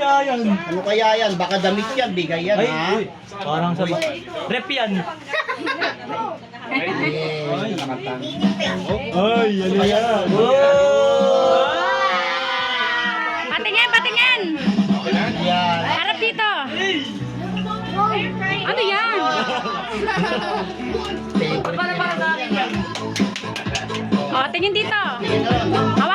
kaya yan? Ano kaya yan? Baka damit yan, bigay yan, Ay, ha? uy, parang sa rep yan. Ay, Ay, ano yan? Patingin, patingin! yan. Harap dito! Ano yan? O, tingin dito! Hawak